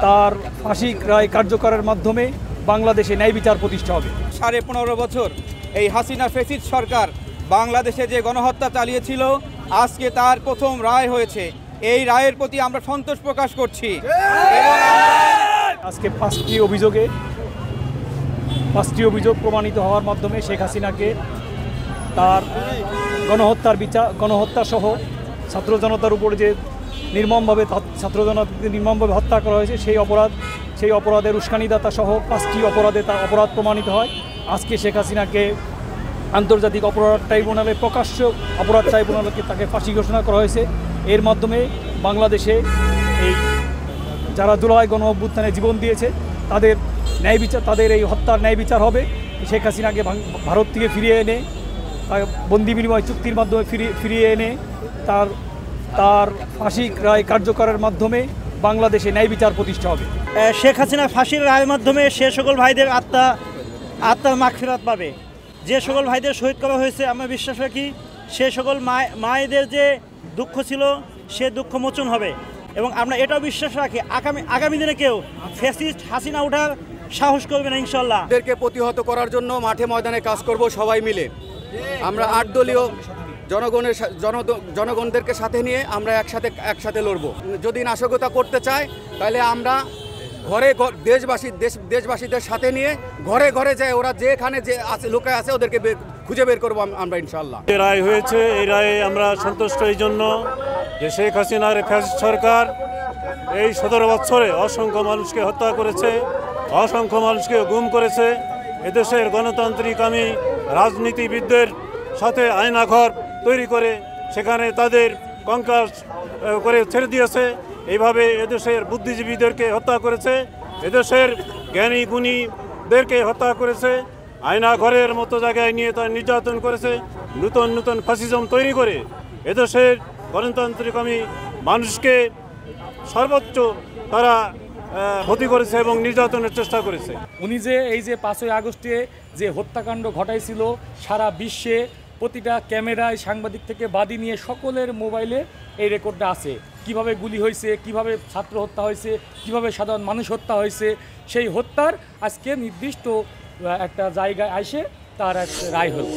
তার ফাঁসি রায় কার্যকরের মাধ্যমে বাংলাদেশে ন্যায় বিচার প্রতিষ্ঠা হবে। 15.5 বছর এই হাসিনা ফ্যাসিস্ট সরকার বাংলাদেশে যে গণহত্যা চালিয়েছিল, আজকে তার প্রথম রায় হয়েছে। এই রায়ের প্রতি আমরা সন্তোষ প্রকাশ করছি। আজকে 5টি অভিযোগ প্রমাণিত হওয়ার মাধ্যমে শেখ হাসিনাকে তার গণহত্যা সহ ছাত্র জনতার উপরে যে নির্মমভাবে হত্যা করা হয়েছে সেই অপরাধের উস্কানিদাতা সহ 5টি অপরাধে তার অপরাধ প্রমাণিত হয়। আজকে শেখ হাসিনাকে আন্তর্জাতিক অপরাধ ট্রাইব্যুনালে প্রকাশ্য অপরাধ ট্রাইব্যুনালকে তাকে ফাঁসি ঘোষণা করা হয়েছে। এর মাধ্যমে বাংলাদেশে এই যারা জুলাই গণ অভ্যুত্থানে জীবন দিয়েছে তাদের এই হত্যার ন্যায় বিচার হবে। শেখ হাসিনাকে ভারত থেকে ফিরিয়ে এনে বন্দি বিনিময় চুক্তির মাধ্যমে ফিরিয়ে এনে তার ফাঁসি রায় কার্যকরের মাধ্যমে বাংলাদেশে ন্যায় বিচার প্রতিষ্ঠা হবে। শেখ হাসিনা ফাঁসির রায়ের মাধ্যমে সে সকল ভাইদের আত্মার মাগফিরাত পাবে। যে সকল ভাইদের শহীদ করা হয়েছে, আমরা বিশ্বাস রাখি সে সকল মায়েদের যে দুঃখ ছিল সে দুঃখ মোচন হবে। এবং আমরা এটাও বিশ্বাস রাখি আগামী দিনে কেউ ফ্যাসিস্ট হাসিনা ওঠার সাহস করবে না ইনশাল্লাহ। এদেরকে প্রতিহত করার জন্য মাঠে ময়দানে কাজ করব সবাই মিলে। আমরা 8 দলীয় জনগণদেরকে সাথে নিয়ে আমরা একসাথে লড়ব। যদি নাশকতা করতে চায় তাহলে আমরা দেশবাসীদের সাথে নিয়ে ঘরে ঘরে যাই, ওরা যেখানে যে লোকে আছে ওদেরকে খুঁজে বের করবো আমরা ইনশাল্লাহ। এই রায় হয়েছে, এই রায়ে আমরা সন্তুষ্ট এই জন্য যে শেখ হাসিনার ফ্যাসিস্ট সরকার এই 17 বছরে অসংখ্য মানুষকে হত্যা করেছে, অসংখ্য মানুষকে গুম করেছে। এদেশের গণতান্ত্রিক রাজনীতিবিদদের সাথে আয়নাঘর তৈরি করে সেখানে তাদের কঙ্কাল করে ছেড়ে দিয়েছে। এইভাবে এদেশের বুদ্ধিজীবীদেরকে হত্যা করেছে, এদেশের জ্ঞানী গুণীদেরকে হত্যা করেছে, আয়নাঘরের মতো জায়গায় নিয়ে তারা নির্যাতন করেছে। নতুন ফ্যাসিজম তৈরি করে এদেশের গণতান্ত্রিক মানুষকে সর্বোচ্চ তারা ক্ষতি করেছে এবং নির্যাতনের চেষ্টা করেছে। উনি যে এই যে 5ই আগস্টে যে হত্যাকাণ্ড ঘটাইছিল, সারা বিশ্বে প্রতিটা ক্যামেরায় সাংবাদিক থেকে বাদী নিয়ে সকলের মোবাইলে এই রেকর্ডটা আছে। কিভাবে গুলি হয়েছে, কিভাবে ছাত্র হত্যা হয়েছে, কিভাবে সাধারণ মানুষ হত্যা হয়েছে। সেই হত্যার আজকে নির্দিষ্ট একটা জায়গায় এসে তার এক রায় হলো।